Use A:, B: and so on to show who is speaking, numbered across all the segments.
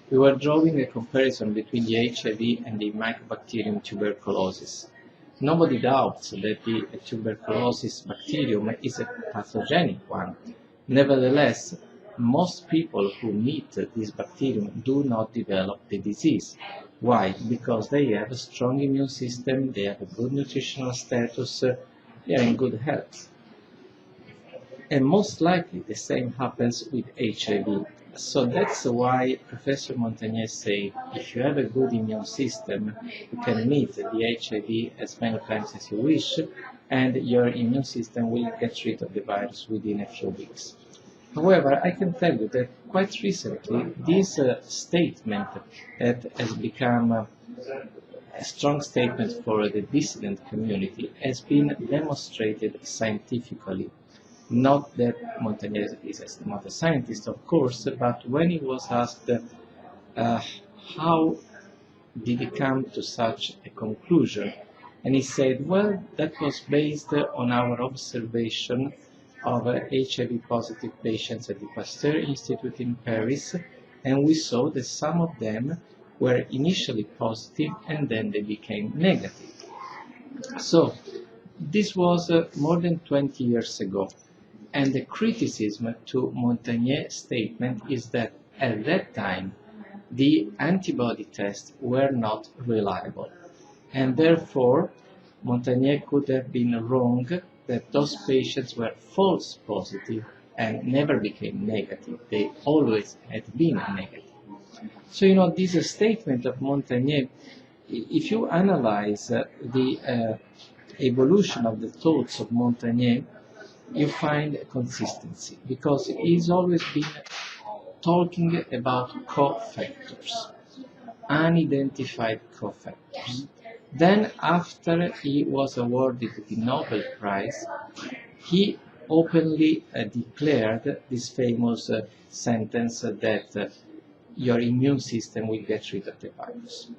A: we were drawing a comparison between the HIV and the Mycobacterium tuberculosis. Nobody doubts that the tuberculosis bacterium is a pathogenic one. Nevertheless, most people who meet this bacterium do not develop the disease. Why? Because they have a strong immune system, they have a good nutritional status, they are in good health. And most likely the same happens with HIV. So that's why Professor Montagnier said, if you have a good immune system, you can meet the HIV as many times as you wish, and your immune system will get rid of the virus within a few weeks. However, I can tell you that quite recently, this statement that has become a strong statement for the dissident community has been demonstrated scientifically. Not that Montagnier is not a scientist, of course, but when he was asked how did he come to such a conclusion, and he said, well, that was based on our observation of HIV positive patients at the Pasteur Institute in Paris, and we saw that some of them were initially positive and then they became negative. So this was more than 20 years ago. And the criticism to Montagnier's statement is that at that time the antibody tests were not reliable. And therefore Montagnier could have been wrong that those patients were false positive and never became negative. They always had been negative. So, this statement of Montagnier, if you analyze the evolution of the thoughts of Montagnier, you find consistency, because he's always been talking about cofactors, unidentified cofactors. Then, after he was awarded the Nobel Prize, he openly declared this famous sentence that your immune system will get rid of the virus.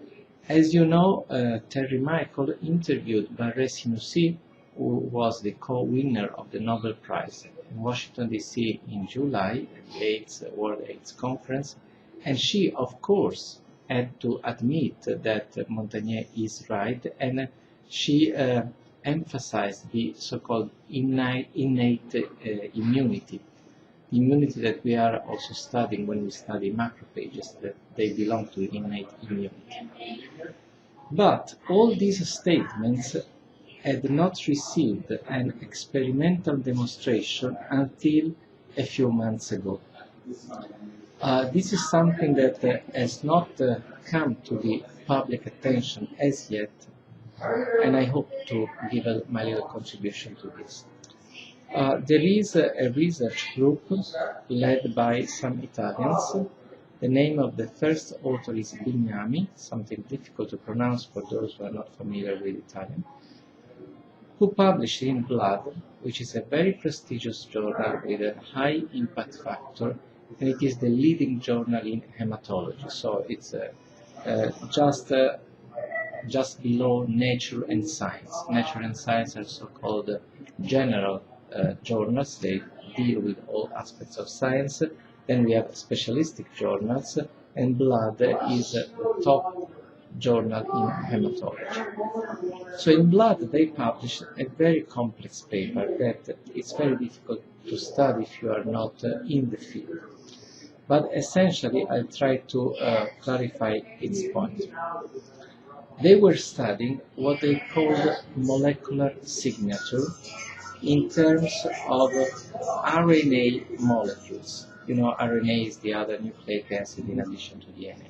A: As you know, Terry Michael interviewed Barré-Sinoussi, who was the co-winner of the Nobel Prize in Washington, D.C. in July at the World AIDS Conference, and she, of course, had to admit that Montagnier is right, and she emphasized the so-called innate immunity, the immunity that we are also studying when we study macrophages, that they belong to innate immunity. But all these statements had not received an experimental demonstration until a few months ago. This is something that has not come to the public attention as yet, and I hope to give my little contribution to this. There is a research group led by some Italians. The name of the first author is Bignami, something difficult to pronounce for those who are not familiar with Italian, who published in Blood, which is a very prestigious journal with a high impact factor, and it is the leading journal in hematology. So it's just below Nature and Science. Nature and Science are so-called general journals. They deal with all aspects of science. Then we have specialistic journals, and Blood is the top journal in hematology. So in Blood they published a very complex paper that it's very difficult to study if you are not in the field. But essentially I'll try to clarify its point. They were studying what they called molecular signature in terms of RNA molecules. You know, RNA is the other nucleic acid in addition to DNA.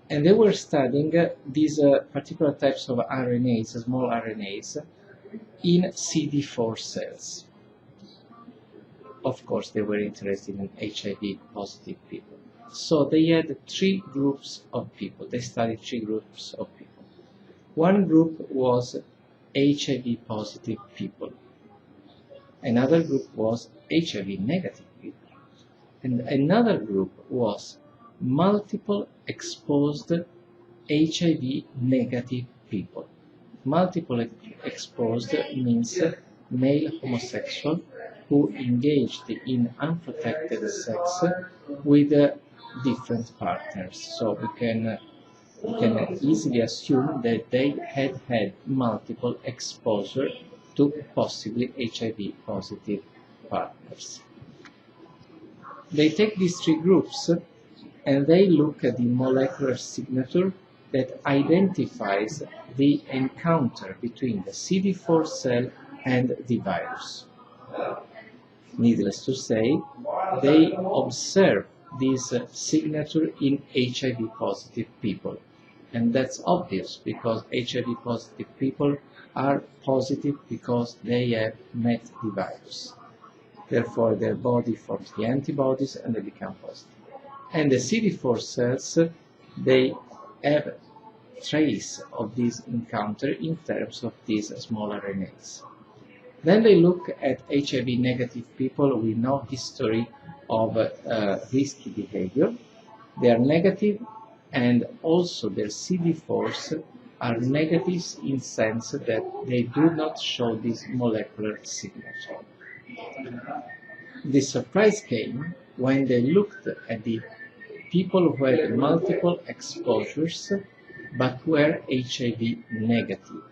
A: And they were studying these particular types of RNAs, small RNAs, in CD4 cells. Of course, they were interested in HIV positive people. So they had three groups of people. They studied three groups of people. One group was HIV positive people. Another group was HIV negative people. And another group was multiple exposed HIV negative people. Multiple exposed means male homosexual who engaged in unprotected sex with different partners. So we can easily assume that they had multiple exposure to possibly HIV positive partners. They take these three groups and they look at the molecular signature that identifies the encounter between the CD4 cell and the virus. Needless to say, they observe this signature in HIV positive people. And that's obvious because HIV positive people are positive because they have met the virus. Therefore, their body forms the antibodies and they become positive. And the CD4 cells, they have trace of this encounter in terms of these small RNAs. Then they look at HIV negative people with no history of risky behavior. They are negative, and also their CD4s are negatives in sense that they do not show this molecular signature. The surprise came when they looked at the people who had multiple exposures but were HIV negative.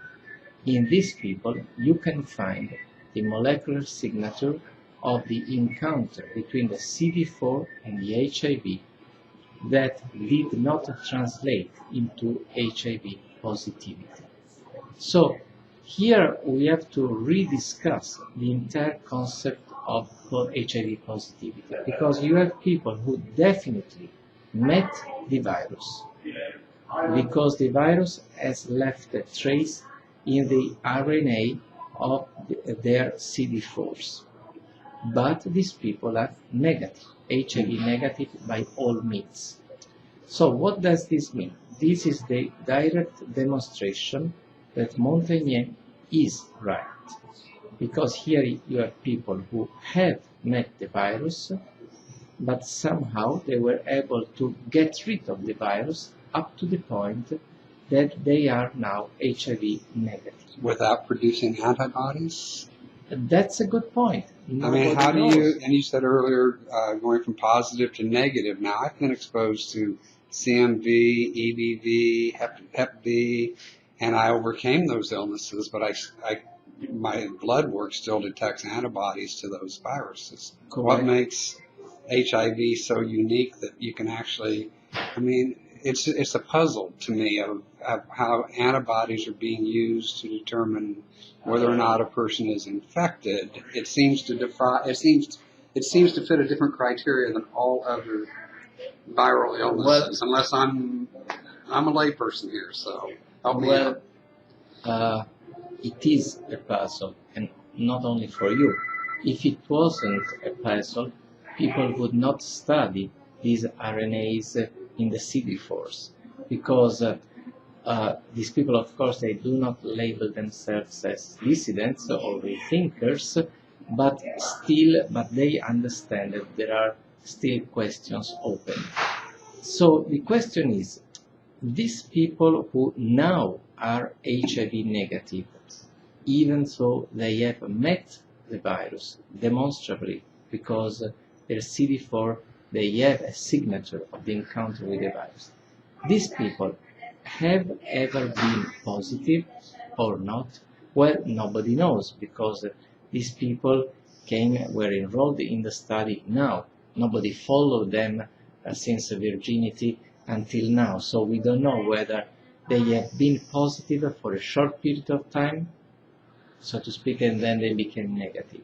A: In these people, you can find the molecular signature of the encounter between the CD4 and the HIV that did not translate into HIV positivity. So here we have to rediscuss the entire concept of HIV positivity, because you have people who definitely met the virus, because the virus has left a trace in the RNA of their CD4s. But these people are negative, HIV negative by all means. So what does this mean? This is the direct demonstration that Montagnier is right. Because here you have people who have met the virus, but somehow they were able to get rid of the virus up to the point that they are now HIV negative.
B: Without producing antibodies?
A: That's a good point.
B: Nobody how do you, and you said earlier, going from positive to negative. Now, I've been exposed to CMV, EBV, Hep B, and I overcame those illnesses, but my blood work still detects antibodies to those viruses. Correct. What makes HIV so unique that you can actually, it's a puzzle to me of how antibodies are being used to determine whether or not a person is infected. It seems to fit a different criteria than all other viral illnesses. Well, unless I'm a layperson here, so help me out.
A: It is a puzzle, and not only for you. If it wasn't a puzzle, people would not study these RNAs in the CD4s, because these people, of course, they do not label themselves as dissidents or rethinkers, but they understand that there are still questions open. So the question is, these people who now are HIV negative, even though they have met the virus demonstrably, because their CD4, they have a signature of the encounter with the virus. These people have ever been positive or not? Well, nobody knows, because these people were enrolled in the study now. Nobody followed them since virginity until now, so we don't know whether they have been positive for a short period of time, so to speak, and then they became negative.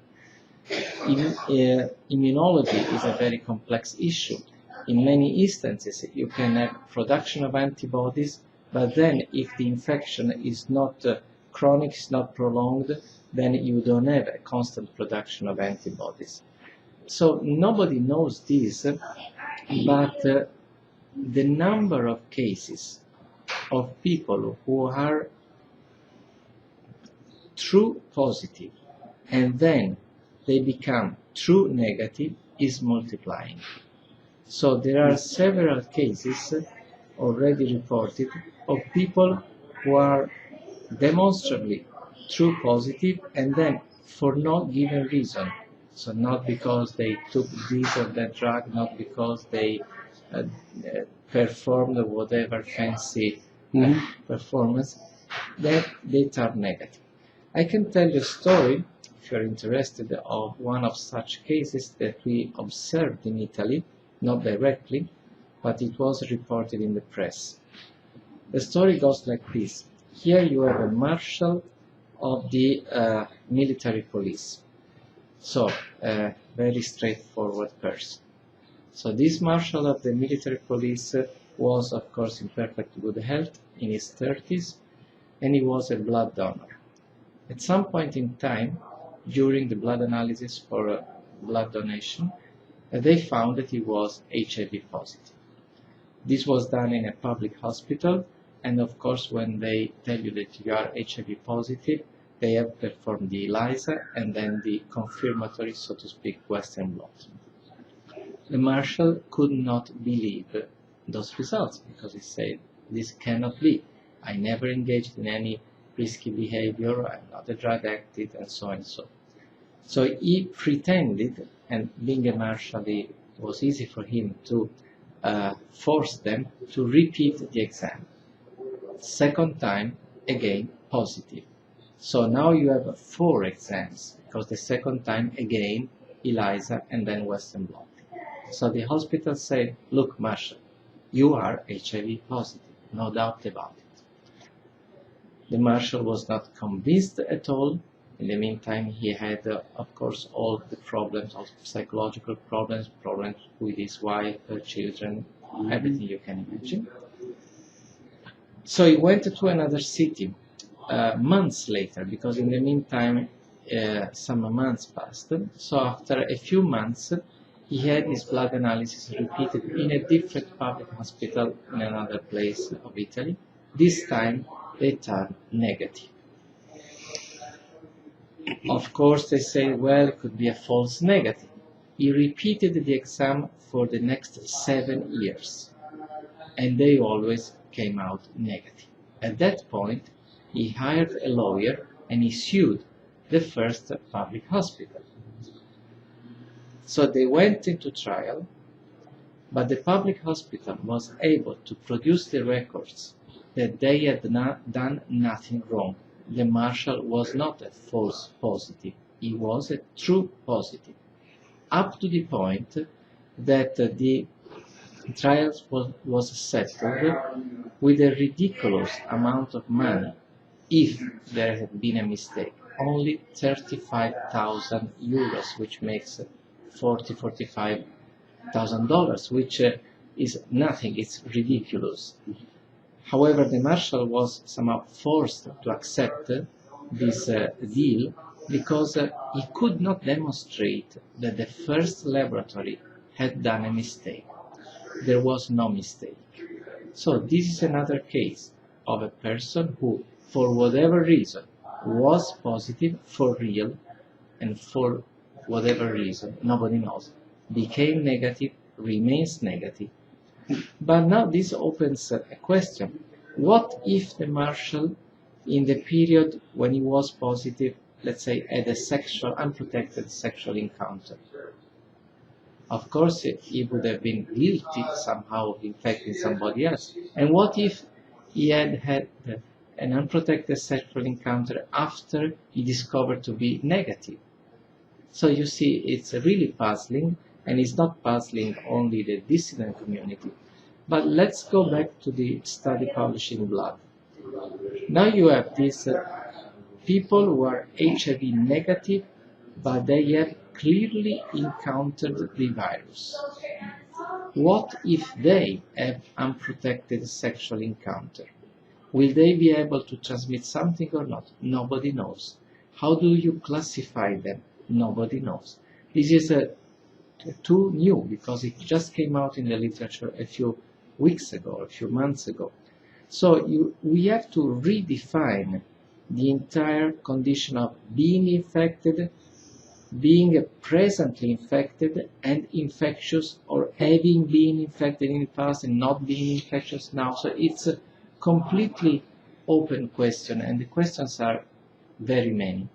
A: Immunology is a very complex issue. In many instances, you can have production of antibodies, but then if the infection is not chronic, is not prolonged, then you don't have a constant production of antibodies. So nobody knows this, but the number of cases of people who are true positive and then they become true negative is multiplying. So there are several cases already reported of people who are demonstrably true positive and then for no given reason. So not because they took this or that drug, not because they performed whatever fancy performance, then they turn negative. I can tell you a story, if you're interested, of one of such cases that we observed in Italy, not directly, but it was reported in the press. The story goes like this. Here you have a marshal of the military police. So, a very straightforward person. So this marshal of the military police was, of course, in perfect good health, in his 30s, and he was a blood donor. At some point in time, during the blood analysis for blood donation, they found that he was HIV positive. This was done in a public hospital, and of course, when they tell you that you are HIV positive, they have performed the ELISA and then the confirmatory, so to speak, Western blot. The marshal could not believe those results because he said, this cannot be. I never engaged in any risky behavior, I'm not a drug addict, and so on and so on. So he pretended, and being a marshal, it was easy for him to force them to repeat the exam. Second time, again, positive. So now you have 4 exams, because the second time, again, ELISA and then Western blot. So the hospital said, look, Marshal, you are HIV positive, no doubt about it. The Marshal was not convinced at all. In the meantime, he had, of course, all the problems, all psychological problems, problems with his wife, children, everything you can imagine. So he went to another city months later, because in the meantime, some months passed. So after a few months, he had his blood analysis repeated in a different public hospital in another place of Italy. This time, they turned negative. Of course, they say, well, it could be a false negative. He repeated the exam for the next 7 years, and they always came out negative. At that point, he hired a lawyer and he sued the first public hospital. So they went into trial, but the public hospital was able to produce the records that they had done nothing wrong. The marshal was not a false positive, he was a true positive, up to the point that the trial was settled with a ridiculous amount of money if there had been a mistake. Only 35,000 euros, which makes $45,000, which is nothing, it's ridiculous. However, the marshal was somehow forced to accept this deal because he could not demonstrate that the first laboratory had done a mistake. There was no mistake. So this is another case of a person who, for whatever reason, was positive for real, and for whatever reason, nobody knows, became negative, remains negative. But now this opens a question. What if the marshal, in the period when he was positive, let's say, had a unprotected sexual encounter? Of course, he would have been guilty somehow of infecting somebody else. And what if he had had an unprotected sexual encounter after he discovered to be negative? So you see, it's really puzzling, and it's not puzzling only the dissident community. But let's go back to the study published in Blood. Now you have these people who are HIV negative, but they have clearly encountered the virus. What if they have unprotected sexual encounter? Will they be able to transmit something or not? Nobody knows. How do you classify them? Nobody knows. This is too new because it just came out in the literature a few weeks ago, a few months ago. So we have to redefine the entire condition of being infected, being presently infected and infectious, or having been infected in the past and not being infectious now. So it's a completely open question, and the questions are very many.